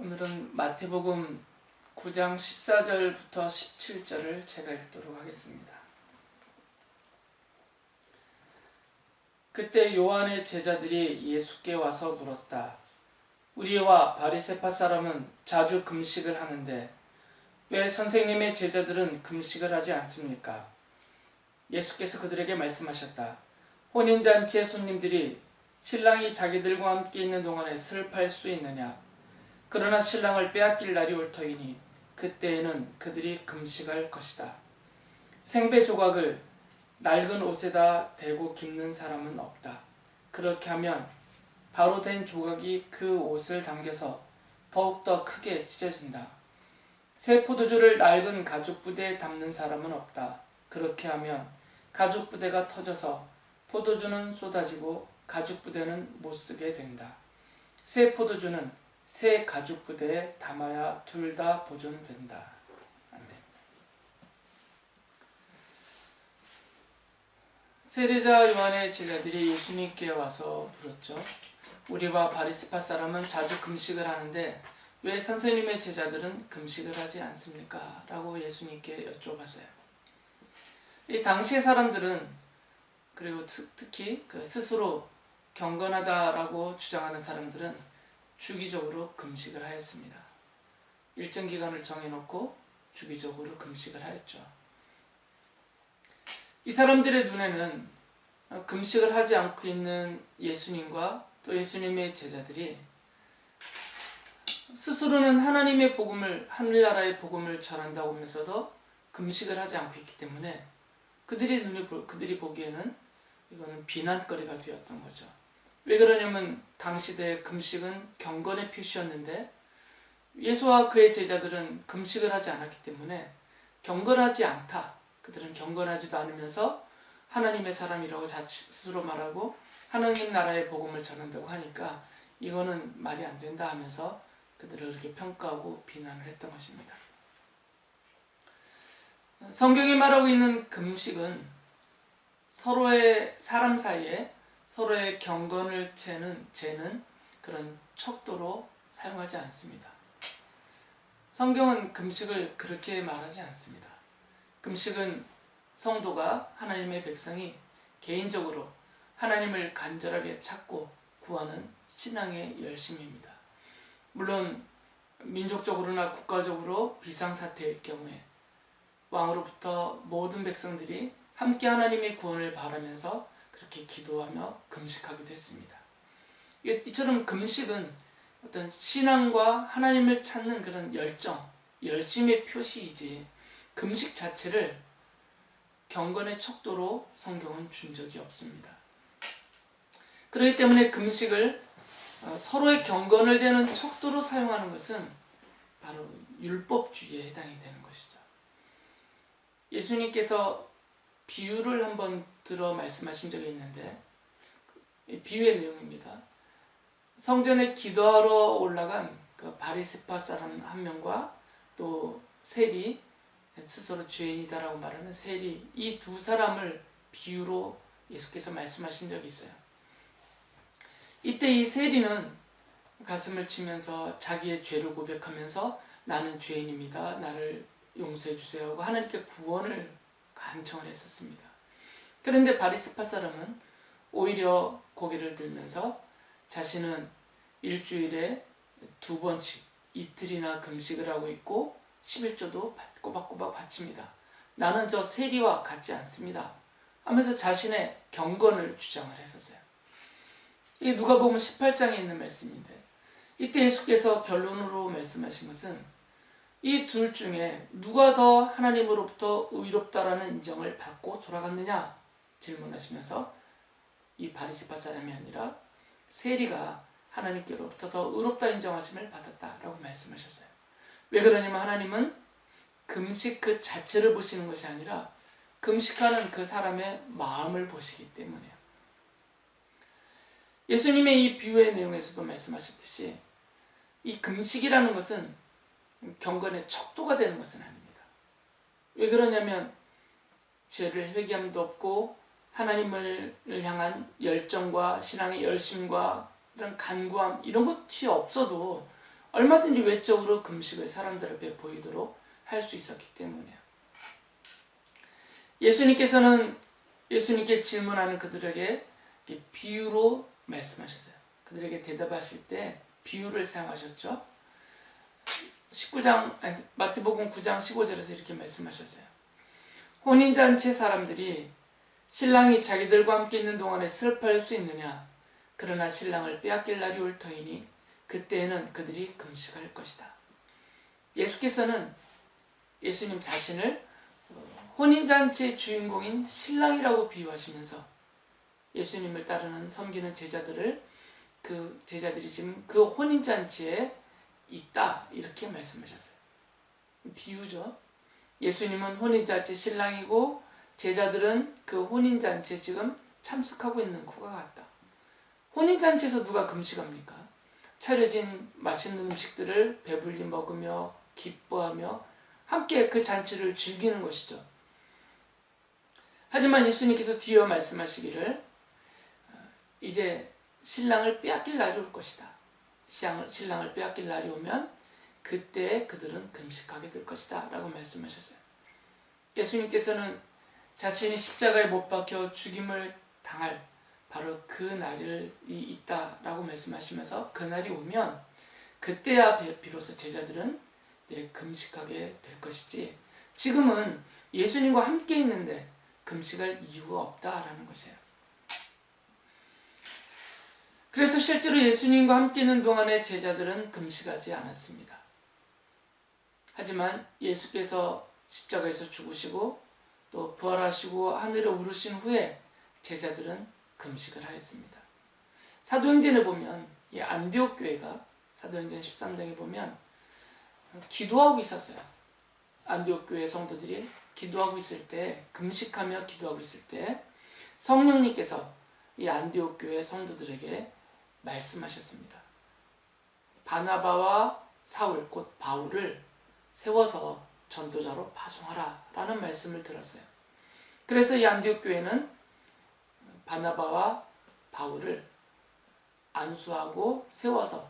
오늘은 마태복음 9장 14절부터 17절을 제가 읽도록 하겠습니다. 그때 요한의 제자들이 예수께 와서 물었다. 우리와 바리새파 사람은 자주 금식을 하는데 왜 선생님의 제자들은 금식을 하지 않습니까? 예수께서 그들에게 말씀하셨다. 혼인잔치의 손님들이 신랑이 자기들과 함께 있는 동안에 슬퍼할 수 있느냐? 그러나 신랑을 빼앗길 날이 올 터이니 그때에는 그들이 금식할 것이다. 생배 조각을 낡은 옷에다 대고 깁는 사람은 없다. 그렇게 하면 바로 된 조각이 그 옷을 당겨서 더욱더 크게 찢어진다. 새 포도주를 낡은 가죽 부대에 담는 사람은 없다. 그렇게 하면 가죽 부대가 터져서 포도주는 쏟아지고 가죽 부대는 못 쓰게 된다. 새 포도주는 새 가죽 부대에 담아야 둘 다 보존된다. 아멘. 세례자 요한의 제자들이 예수님께 와서 물었죠. 우리와 바리새파 사람은 자주 금식을 하는데 왜 선생님의 제자들은 금식을 하지 않습니까? 라고 예수님께 여쭤봤어요. 이 당시의 사람들은, 그리고 특히 스스로 경건하다라고 주장하는 사람들은 주기적으로 금식을 하였습니다. 일정 기간을 정해놓고 주기적으로 금식을 하였죠. 이 사람들의 눈에는 금식을 하지 않고 있는 예수님과 또 예수님의 제자들이 스스로는 하나님의 복음을, 하늘나라의 복음을 전한다고 하면서도 금식을 하지 않고 있기 때문에 그들이 보기에는 이거는 비난거리가 되었던 거죠. 왜 그러냐면 당시대 금식은 경건의 표시였는데 예수와 그의 제자들은 금식을 하지 않았기 때문에 경건하지 않다. 그들은 경건하지도 않으면서 하나님의 사람이라고 스스로 말하고 하나님 나라의 복음을 전한다고 하니까 이거는 말이 안 된다 하면서 그들을 이렇게 평가하고 비난을 했던 것입니다. 성경이 말하고 있는 금식은 서로의 사람 사이에 서로의 경건을 재는 그런 척도로 사용하지 않습니다. 성경은 금식을 그렇게 말하지 않습니다. 금식은 성도가, 하나님의 백성이 개인적으로 하나님을 간절하게 찾고 구하는 신앙의 열심입니다. 물론 민족적으로나 국가적으로 비상사태일 경우에 왕으로부터 모든 백성들이 함께 하나님의 구원을 바라면서 그렇게 기도하며 금식하기도 했습니다. 이처럼 금식은 어떤 신앙과 하나님을 찾는 그런 열심의 표시이지 금식 자체를 경건의 척도로 성경은 준 적이 없습니다. 그렇기 때문에 금식을 서로의 경건을 재는 척도로 사용하는 것은 바로 율법주의에 해당이 되는 것이죠. 예수님께서 비유를 한번 들어 말씀하신 적이 있는데 비유의 내용입니다. 성전에 기도하러 올라간 그 바리새파 사람 한 명과 또 세리, 스스로 죄인이다라고 말하는 세리, 이 두 사람을 비유로 예수께서 말씀하신 적이 있어요. 이때 이 세리는 가슴을 치면서 자기의 죄를 고백하면서 나는 죄인입니다. 나를 용서해 주세요 하고 하나님께 구원을 간청을 했었습니다. 그런데 바리새파 사람은 오히려 고개를 들면서 자신은 일주일에 2번씩 이틀이나 금식을 하고 있고 11조도 꼬박꼬박 바칩니다. 나는 저 세리와 같지 않습니다 하면서 자신의 경건을 주장을 했었어요. 이게 누가복음 18장에 있는 말씀인데 이때 예수께서 결론으로 말씀하신 것은 이 둘 중에 누가 더 하나님으로부터 의롭다라는 인정을 받고 돌아갔느냐 질문하시면서 이 바리새파 사람이 아니라 세리가 하나님께로부터 더 의롭다 인정하심을 받았다라고 말씀하셨어요. 왜 그러냐면 하나님은 금식 그 자체를 보시는 것이 아니라 금식하는 그 사람의 마음을 보시기 때문이에요. 예수님의 이 비유의 내용에서도 말씀하셨듯이 이 금식이라는 것은 경건의 척도가 되는 것은 아닙니다. 왜 그러냐면 죄를 회개함도 없고 하나님을 향한 열정과 신앙의 열심과 이런 간구함 이런 것이 없어도 얼마든지 외적으로 금식을 사람들 앞에 보이도록 할 수 있었기 때문이에요. 예수님께 질문하는 그들에게 비유로 말씀하셨어요. 그들에게 대답하실 때 비유를 사용하셨죠. 마태복음 9장 15절에서 이렇게 말씀하셨어요. 혼인잔치 사람들이 신랑이 자기들과 함께 있는 동안에 슬퍼할 수 있느냐? 그러나 신랑을 빼앗길 날이 올 터이니 그때에는 그들이 금식할 것이다. 예수님 자신을 혼인잔치의 주인공인 신랑이라고 비유하시면서 예수님을 따르는 섬기는 제자들이 지금 그 혼인잔치에 있다 이렇게 말씀하셨어요. 비유죠. 예수님은 혼인잔치 신랑이고 제자들은 그 혼인잔치에 지금 참석하고 있는 것과 같다. 혼인잔치에서 누가 금식합니까? 차려진 맛있는 음식들을 배불리 먹으며 기뻐하며 함께 그 잔치를 즐기는 것이죠. 하지만 예수님께서 뒤이어 말씀하시기를 이제 신랑을 빼앗길 날이 올 것이다. 신랑을 빼앗길 날이 오면 그때 그들은 금식하게 될 것이다 라고 말씀하셨어요. 예수님께서는 자신이 십자가에 못 박혀 죽임을 당할 바로 그 날이 있다라고 말씀하시면서 그 날이 오면 그때야 비로소 제자들은 금식하게 될 것이지 지금은 예수님과 함께 있는데 금식할 이유가 없다라는 것이에요. 그래서 실제로 예수님과 함께 있는 동안에 제자들은 금식하지 않았습니다. 하지만 예수께서 십자가에서 죽으시고 또 부활하시고 하늘에 오르신 후에 제자들은 금식을 하였습니다. 사도행전에 보면 이 안디옥 교회가 사도행전 13장에 보면 기도하고 있었어요. 안디옥 교회 성도들이 기도하고 있을 때 금식하며 기도하고 있을 때 성령님께서 이 안디옥 교회 성도들에게 말씀하셨습니다. 바나바와 사울 곧 바울을 세워서 전도자로 파송하라 라는 말씀을 들었어요. 그래서 이 안디옥 교회는 바나바와 바울을 안수하고 세워서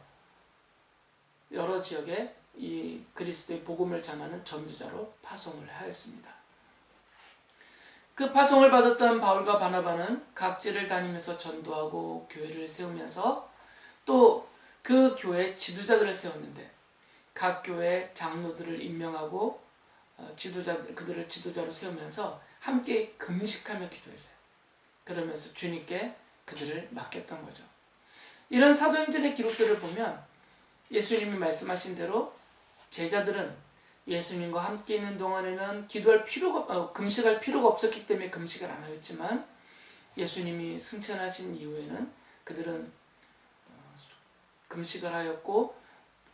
여러 지역에 이 그리스도의 복음을 전하는 전도자로 파송을 하였습니다. 그 파송을 받았던 바울과 바나바는 각지를 다니면서 전도하고 교회를 세우면서 또 그 교회 지도자들을 세웠는데 각 교회 장로들을 임명하고 그들을 지도자로 세우면서 함께 금식하며 기도했어요. 그러면서 주님께 그들을 맡겼던 거죠. 이런 사도행전의 기록들을 보면 예수님이 말씀하신 대로 제자들은 예수님과 함께 있는 동안에는 금식할 필요가 없었기 때문에 금식을 안 하였지만 예수님이 승천하신 이후에는 그들은 금식을 하였고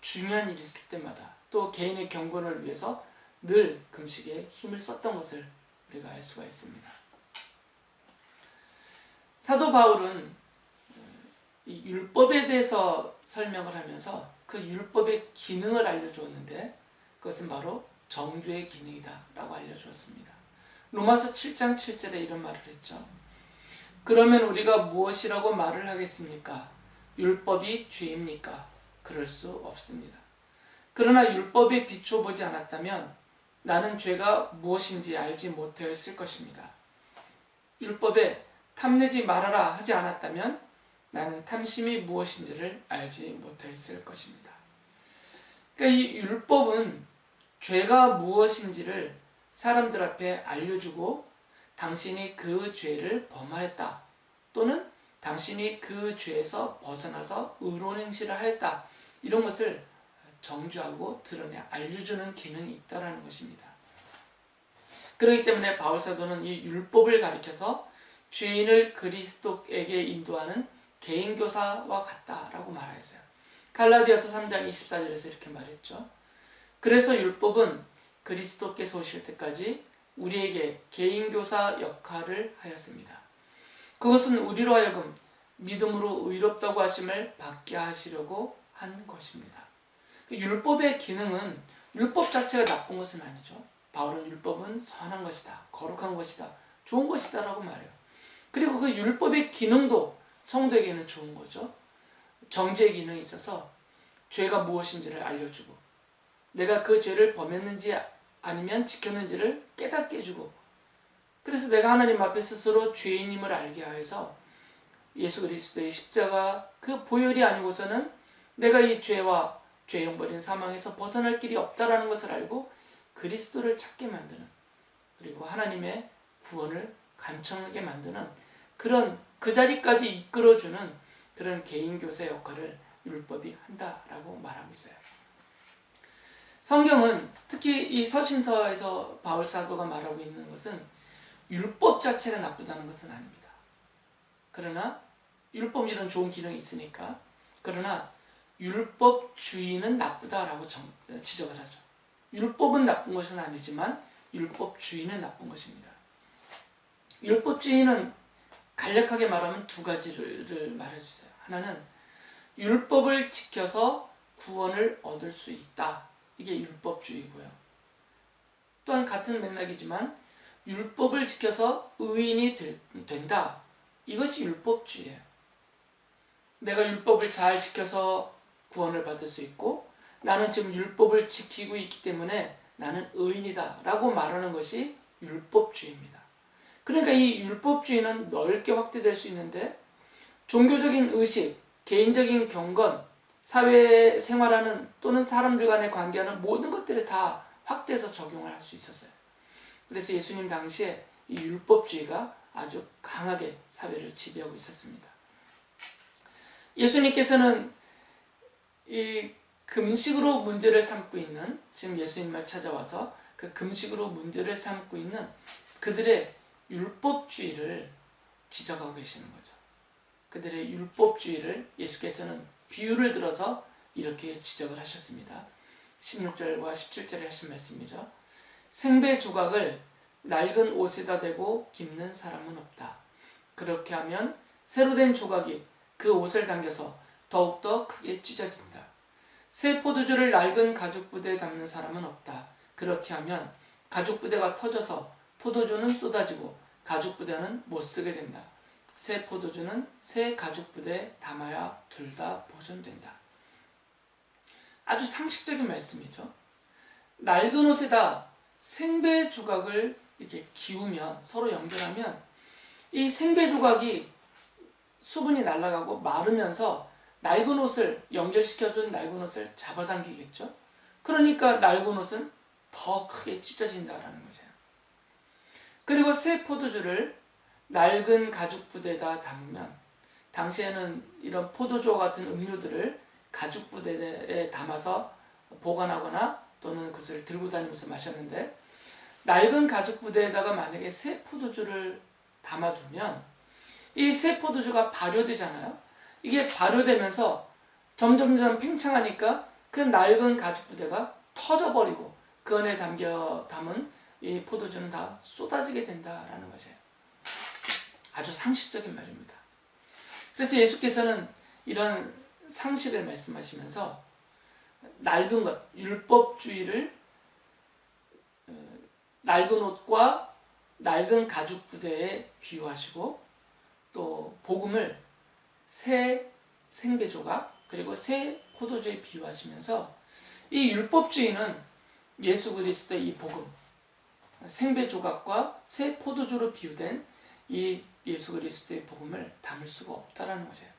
중요한 일이 있을 때마다 또 개인의 경건을 위해서 늘 금식에 힘을 썼던 것을 우리가 알 수가 있습니다. 사도 바울은 이 율법에 대해서 설명을 하면서 그 율법의 기능을 알려주었는데 그것은 바로 정죄의 기능이다 라고 알려주었습니다. 로마서 7장 7절에 이런 말을 했죠. 그러면 우리가 무엇이라고 말을 하겠습니까? 율법이 죄입니까? 그럴 수 없습니다. 그러나 율법에 비춰보지 않았다면 나는 죄가 무엇인지 알지 못하였을 것입니다. 율법에 탐내지 말아라 하지 않았다면 나는 탐심이 무엇인지를 알지 못하였을 것입니다. 그러니까 이 율법은 죄가 무엇인지를 사람들 앞에 알려주고 당신이 그 죄를 범하였다 또는 당신이 그 죄에서 벗어나서 의로운 행실을 하였다 이런 것을 정죄하고 드러내 알려주는 기능이 있다는 것입니다. 그렇기 때문에 바울사도는 이 율법을 가리켜서 죄인을 그리스도에게 인도하는 개인교사와 같다라고 말하였어요. 갈라디아서 3장 24절에서 이렇게 말했죠. 그래서 율법은 그리스도께서 오실 때까지 우리에게 개인교사 역할을 하였습니다. 그것은 우리로 하여금 믿음으로 의롭다고 하심을 받게 하시려고 한 것입니다. 율법의 기능은 율법 자체가 나쁜 것은 아니죠. 바울은 율법은 선한 것이다, 거룩한 것이다, 좋은 것이다 라고 말해요. 그리고 그 율법의 기능도 성도에게는 좋은 거죠. 정죄의 기능이 있어서 죄가 무엇인지를 알려주고 내가 그 죄를 범했는지 아니면 지켰는지를 깨닫게 해주고 그래서 내가 하나님 앞에 스스로 죄인임을 알게 하여서 예수 그리스도의 십자가 그 보혈이 아니고서는 내가 이 죄와 죄형 버린 사망에서 벗어날 길이 없다라는 것을 알고 그리스도를 찾게 만드는 그리고 하나님의 구원을 간청하게 만드는 그런 그 자리까지 이끌어주는 그런 개인교사 역할을 율법이 한다라고 말하고 있어요. 성경은 특히 이 서신서에서 바울 사도가 말하고 있는 것은 율법 자체가 나쁘다는 것은 아닙니다. 그러나 율법 이런 좋은 기능이 있으니까 그러나 율법주의는 나쁘다라고 지적을 하죠. 율법은 나쁜 것은 아니지만 율법주의는 나쁜 것입니다. 율법주의는 간략하게 말하면 두 가지를 말해주세요. 하나는 율법을 지켜서 구원을 얻을 수 있다. 이게 율법주의고요. 또한 같은 맥락이지만 율법을 지켜서 의인이 된다. 이것이 율법주의예요. 내가 율법을 잘 지켜서 구원을 받을 수 있고 나는 지금 율법을 지키고 있기 때문에 나는 의인이다 라고 말하는 것이 율법주의입니다. 그러니까 이 율법주의는 넓게 확대될 수 있는데 종교적인 의식, 개인적인 경건, 사회에 생활하는 또는 사람들 간의 관계하는 모든 것들에 다 확대해서 적용을 할 수 있었어요. 그래서 예수님 당시에 이 율법주의가 아주 강하게 사회를 지배하고 있었습니다. 예수님께서는 이 금식으로 문제를 삼고 있는 지금 예수님만 찾아와서 그 금식으로 문제를 삼고 있는 그들의 율법주의를 지적하고 계시는 거죠. 그들의 율법주의를 예수께서는 비유를 들어서 이렇게 지적을 하셨습니다. 16절과 17절에 하신 말씀이죠. 생배 조각을 낡은 옷에다 대고 깁는 사람은 없다. 그렇게 하면 새로 된 조각이 그 옷을 당겨서 더욱더 크게 찢어진다. 새 포도주를 낡은 가죽부대에 담는 사람은 없다. 그렇게 하면 가죽부대가 터져서 포도주는 쏟아지고 가죽부대는 못 쓰게 된다. 새 포도주는 새 가죽부대에 담아야 둘 다 보존된다. 아주 상식적인 말씀이죠. 낡은 옷에다 생배 조각을 이렇게 기우면 서로 연결하면 이 생배 조각이 수분이 날아가고 마르면서 낡은 옷을 연결시켜준 낡은 옷을 잡아당기겠죠. 그러니까 낡은 옷은 더 크게 찢어진다라는 거죠. 그리고 새 포도주를 낡은 가죽 부대에다 담으면 당시에는 이런 포도주와 같은 음료들을 가죽 부대에 담아서 보관하거나 또는 그것을 들고 다니면서 마셨는데 낡은 가죽 부대에다가 만약에 새 포도주를 담아두면 이 새 포도주가 발효되잖아요. 이게 발효되면서 점점점 팽창하니까 그 낡은 가죽 부대가 터져버리고 그 안에 담은 이 포도주는 다 쏟아지게 된다라는 것이에요. 아주 상식적인 말입니다. 그래서 예수께서는 이런 상식을 말씀하시면서 낡은 것, 율법주의를 낡은 옷과 낡은 가죽 부대에 비유하시고 또 복음을 새 생배 조각 그리고 새 포도주에 비유하시면서 이 율법주의는 예수 그리스도의 이 복음 생배 조각과 새 포도주로 비유된 이 예수 그리스도의 복음을 담을 수가 없다라는 것이에요.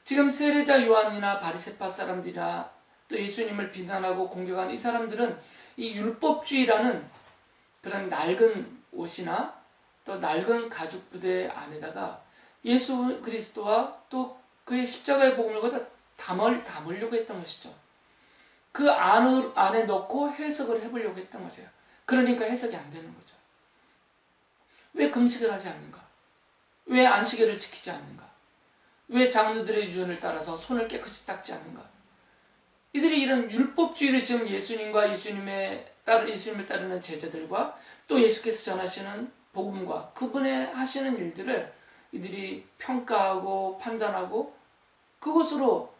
지금 세례자 요한이나 바리새파 사람들이나 또 예수님을 비난하고 공격한 이 사람들은 이 율법주의라는 그런 낡은 옷이나 또 낡은 가죽 부대 안에다가 예수 그리스도와 또 그의 십자가의 복음을 거기다 담으려고 했던 것이죠. 그 안에 넣고 해석을 해보려고 했던 거죠. 그러니까 해석이 안 되는 거죠. 왜 금식을 하지 않는가? 왜 안식일을 지키지 않는가? 왜 장로들의 유전을 따라서 손을 깨끗이 닦지 않는가? 이들이 이런 율법주의를 지금 예수님을 따르는 제자들과 또 예수께서 전하시는 복음과 그분의 하시는 일들을 이들이 평가하고 판단하고 그것으로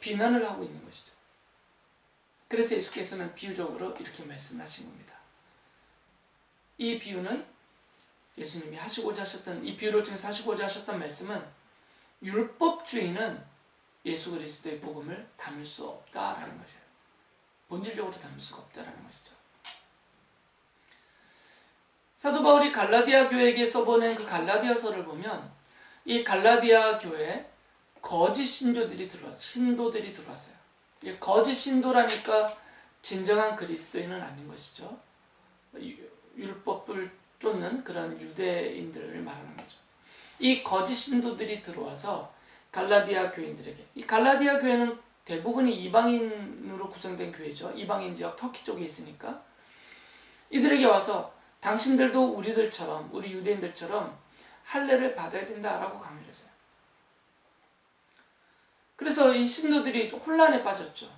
비난을 하고 있는 것이죠. 그래서 예수께서는 비유적으로 이렇게 말씀하신 겁니다. 이 비유는 예수님이 이 비유를 통해서 하시고자 하셨던 말씀은 율법주의는 예수 그리스도의 복음을 담을 수 없다라는 것이에요. 본질적으로 담을 수가 없다라는 것이죠. 사도 바울이 갈라디아 교회에게 써보낸 그 갈라디아서를 보면 이 갈라디아 교회에 거짓 신도들이 들어왔어요. 거짓 신도라니까 진정한 그리스도인은 아닌 것이죠. 율법을 쫓는 그런 유대인들을 말하는 거죠. 이 거짓 신도들이 들어와서 갈라디아 교인들에게, 이 갈라디아 교회는 대부분이 이방인으로 구성된 교회죠. 이방인 지역 터키 쪽에 있으니까 이들에게 와서 당신들도 우리들처럼, 우리 유대인들처럼 할례를 받아야 된다라고 강요를 했어요. 그래서 이 신도들이 혼란에 빠졌죠.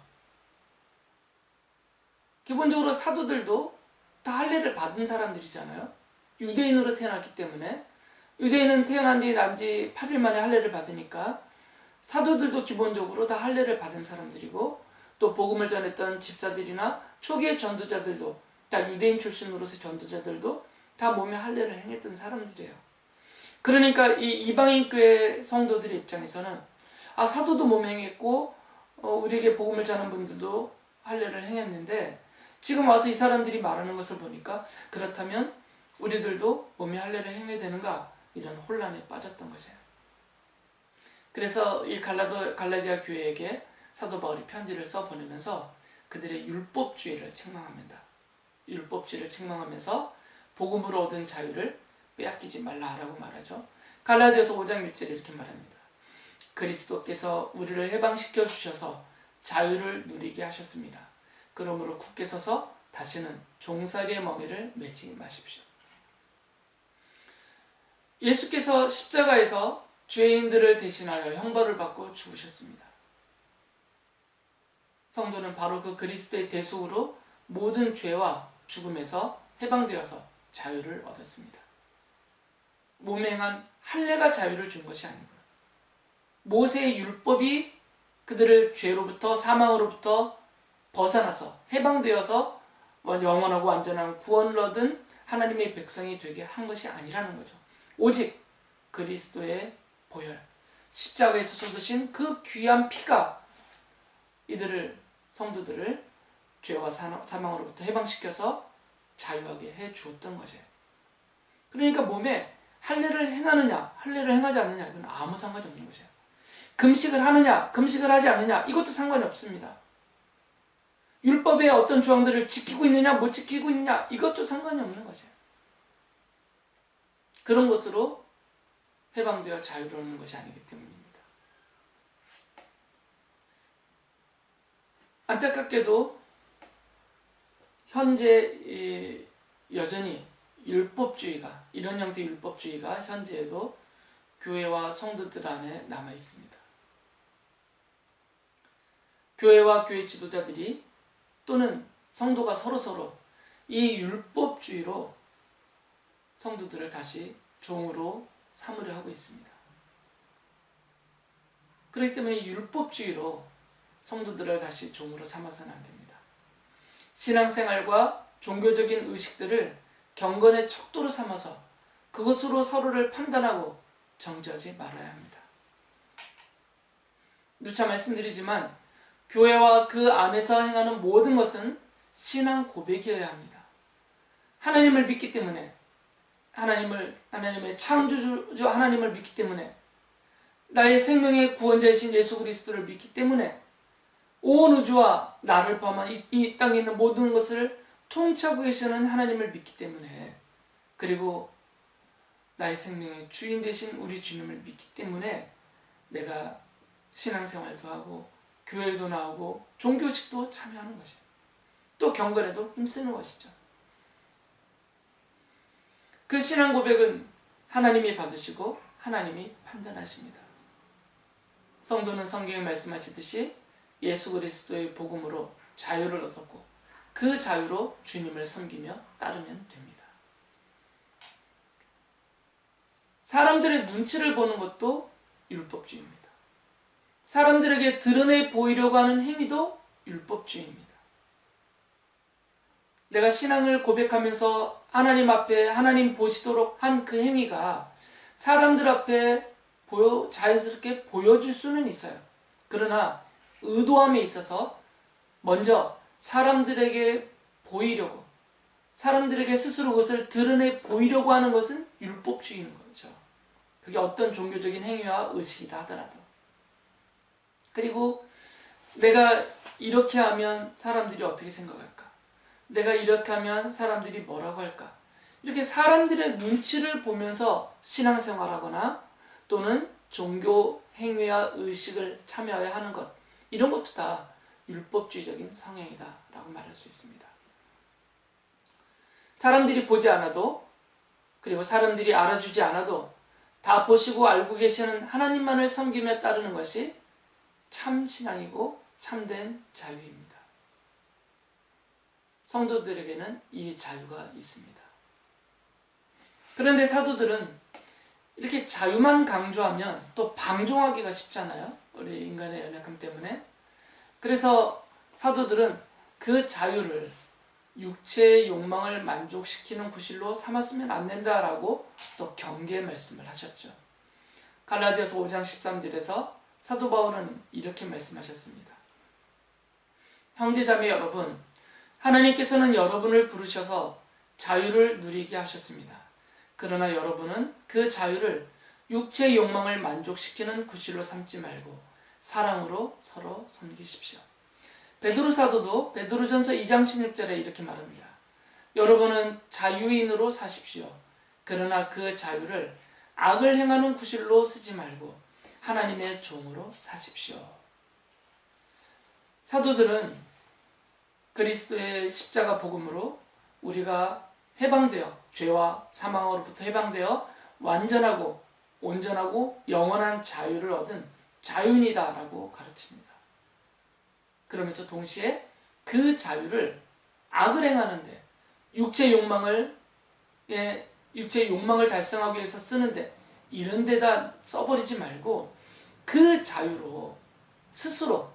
기본적으로 사도들도 다 할례를 받은 사람들이잖아요. 유대인으로 태어났기 때문에 유대인은 태어난 지 난 지 8일 만에 할례를 받으니까 사도들도 기본적으로 다 할례를 받은 사람들이고, 또 복음을 전했던 집사들이나 초기의 전도자들도 다 유대인 출신으로서 전도자들도 다 몸에 할례를 행했던 사람들이에요. 그러니까 이 이방인 교회 성도들의 입장에서는 사도도 몸에 행했고 우리에게 복음을 전하는 분들도 할례를 행했는데 지금 와서 이 사람들이 말하는 것을 보니까 그렇다면 우리들도 몸에 할례를 행해야 되는가, 이런 혼란에 빠졌던 것이에요. 그래서 이 갈라디아 교회에게 사도 바울이 편지를 써보내면서 그들의 율법주의를 책망합니다. 율법주의를 책망하면서 복음으로 얻은 자유를 빼앗기지 말라라고 말하죠. 갈라디아서 5장 1절에 이렇게 말합니다. 그리스도께서 우리를 해방시켜 주셔서 자유를 누리게 하셨습니다. 그러므로 굳게 서서 다시는 종살이의 멍에를 매지 마십시오. 예수께서 십자가에서 죄인들을 대신하여 형벌을 받고 죽으셨습니다. 성도는 바로 그 그리스도의 대속으로 모든 죄와 죽음에서 해방되어서 자유를 얻었습니다. 몸에 행한 할례가 자유를 준 것이 아니고요. 모세의 율법이 그들을 죄로부터, 사망으로부터 벗어나서 해방되어서 영원하고 완전한 구원을 얻은 하나님의 백성이 되게 한 것이 아니라는 거죠. 오직 그리스도의 보혈, 십자가에서 쏟으신 그 귀한 피가 이들을, 성도들을 죄와 사망으로부터 해방시켜서 자유하게 해 주었던 것이에요. 그러니까 몸에 할례를 행하느냐, 할례를 행하지 않느냐, 이건 아무 상관이 없는 것이에요. 금식을 하느냐, 금식을 하지 않느냐, 이것도 상관이 없습니다. 율법의 어떤 조항들을 지키고 있느냐, 못 지키고 있느냐, 이것도 상관이 없는 것이에요. 그런 것으로 해방되어 자유를 얻는 것이 아니기 때문입니다. 안타깝게도 현재 여전히 율법주의가, 이런 형태의 율법주의가 현재에도 교회와 성도들 안에 남아 있습니다. 교회와 교회 지도자들이 또는 성도가 서로서로 이 율법주의로 성도들을 다시 종으로 삼으려 하고 있습니다. 그렇기 때문에 이 율법주의로 성도들을 다시 종으로 삼아서는 안 됩니다. 신앙생활과 종교적인 의식들을 경건의 척도로 삼아서 그것으로 서로를 판단하고 정죄하지 말아야 합니다. 누차 말씀드리지만 교회와 그 안에서 행하는 모든 것은 신앙 고백이어야 합니다. 하나님을 믿기 때문에, 하나님의 창조주 하나님을 믿기 때문에, 나의 생명의 구원자이신 예수 그리스도를 믿기 때문에, 온 우주와 나를 포함한 이 땅에 있는 모든 것을 통치하고 계시는 하나님을 믿기 때문에, 그리고 나의 생명의 주인 되신 우리 주님을 믿기 때문에 내가 신앙생활도 하고 교회도 나오고 종교식도 참여하는 것이에요. 또 경건에도 힘쓰는 것이죠. 그 신앙 고백은 하나님이 받으시고 하나님이 판단하십니다. 성도는 성경에 말씀하시듯이 예수 그리스도의 복음으로 자유를 얻었고 그 자유로 주님을 섬기며 따르면 됩니다. 사람들의 눈치를 보는 것도 율법주의입니다. 사람들에게 드러내 보이려고 하는 행위도 율법주의입니다. 내가 신앙을 고백하면서 하나님 앞에 하나님 보시도록 한 그 행위가 사람들 앞에 자연스럽게 보여질 수는 있어요. 그러나 의도함에 있어서 먼저 사람들에게 보이려고, 사람들에게 스스로 그것을 드러내 보이려고 하는 것은 율법주의인 거죠. 그게 어떤 종교적인 행위와 의식이다 하더라도. 그리고 내가 이렇게 하면 사람들이 어떻게 생각할까? 내가 이렇게 하면 사람들이 뭐라고 할까? 이렇게 사람들의 눈치를 보면서 신앙생활하거나 또는 종교 행위와 의식을 참여해야 하는 것, 이런 것도 다 율법주의적인 성향이다 라고 말할 수 있습니다. 사람들이 보지 않아도, 그리고 사람들이 알아주지 않아도 다 보시고 알고 계시는 하나님만을 섬기며 따르는 것이 참 신앙이고 참된 자유입니다. 성도들에게는 이 자유가 있습니다. 그런데 사도들은 이렇게 자유만 강조하면 또 방종하기가 쉽잖아요. 우리 인간의 연약함 때문에. 그래서 사도들은 그 자유를 육체의 욕망을 만족시키는 구실로 삼았으면 안 된다라고 또 경계 말씀을 하셨죠. 갈라디아서 5장 13절에서 사도 바울은 이렇게 말씀하셨습니다. 형제자매 여러분, 하나님께서는 여러분을 부르셔서 자유를 누리게 하셨습니다. 그러나 여러분은 그 자유를 육체의 욕망을 만족시키는 구실로 삼지 말고 사랑으로 서로 섬기십시오. 베드로 사도도 베드로전서 2장 16절에 이렇게 말합니다. 여러분은 자유인으로 사십시오. 그러나 그 자유를 악을 행하는 구실로 쓰지 말고 하나님의 종으로 사십시오. 사도들은 그리스도의 십자가 복음으로 우리가 해방되어 죄와 사망으로부터 해방되어 완전하고 온전하고 영원한 자유를 얻은 자유인이다라고 가르칩니다. 그러면서 동시에 그 자유를 악을 행하는데 육체 욕망을 달성하기 위해서 쓰는데 이런 데다 써버리지 말고 그 자유로 스스로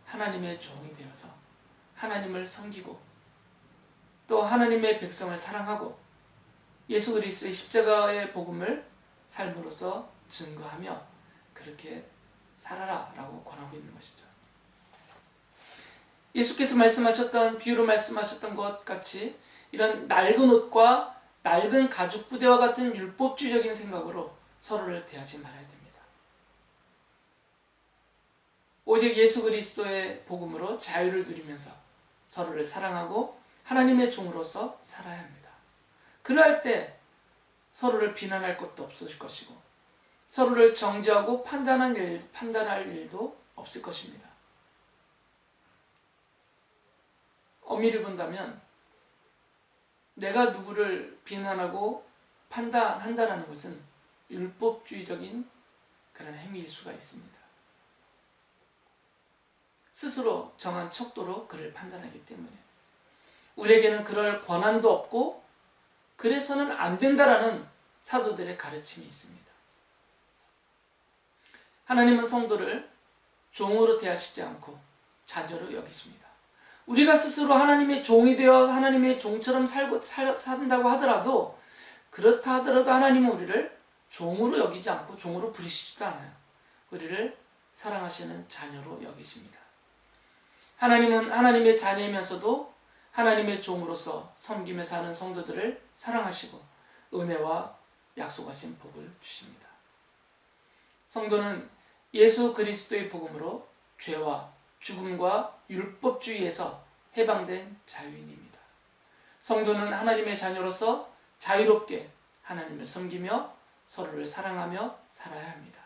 하나님의 종이 되어서 하나님을 섬기고 또 하나님의 백성을 사랑하고 예수 그리스도의 십자가의 복음을 삶으로써 증거하며 그렇게 살아라 라고 권하고 있는 것이죠. 예수께서 말씀하셨던, 비유로 말씀하셨던 것 같이 이런 낡은 옷과 낡은 가죽 부대와 같은 율법주의적인 생각으로 서로를 대하지 말아야 됩니다. 오직 예수 그리스도의 복음으로 자유를 누리면서 서로를 사랑하고 하나님의 종으로서 살아야 합니다. 그러할 때 서로를 비난할 것도 없을 것이고 서로를 정죄하고 판단할 일도 없을 것입니다. 엄밀히 본다면 내가 누구를 비난하고 판단한다는 것은 율법주의적인 그런 행위일 수가 있습니다. 스스로 정한 척도로 그를 판단하기 때문에 우리에게는 그럴 권한도 없고 그래서는 안 된다라는 사도들의 가르침이 있습니다. 하나님은 성도를 종으로 대하시지 않고 자녀로 여기십니다. 우리가 스스로 하나님의 종이 되어 하나님의 종처럼 산다고 하더라도 그렇다 하더라도 하나님은 우리를 종으로 여기지 않고 종으로 부리시지도 않아요. 우리를 사랑하시는 자녀로 여기십니다. 하나님은 하나님의 자녀이면서도 하나님의 종으로서 섬기며 사는 성도들을 사랑하시고 은혜와 약속하신 복을 주십니다. 성도는 예수 그리스도의 복음으로 죄와 죽음과 율법주의에서 해방된 자유인입니다. 성도는 하나님의 자녀로서 자유롭게 하나님을 섬기며 서로를 사랑하며 살아야 합니다.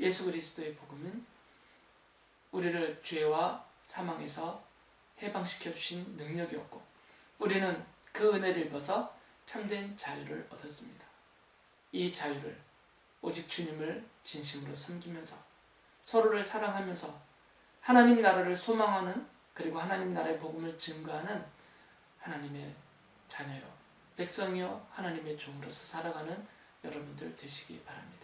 예수 그리스도의 복음은 우리를 죄와 사망에서 해방시켜 주신 능력이었고 우리는 그 은혜를 입어서 참된 자유를 얻었습니다. 이 자유를 오직 주님을 진심으로 섬기면서 서로를 사랑하면서 하나님 나라를 소망하는 그리고 하나님 나라의 복음을 증거하는 하나님의 자녀요 백성이요 하나님의 종으로서 살아가는 여러분들 되시기 바랍니다.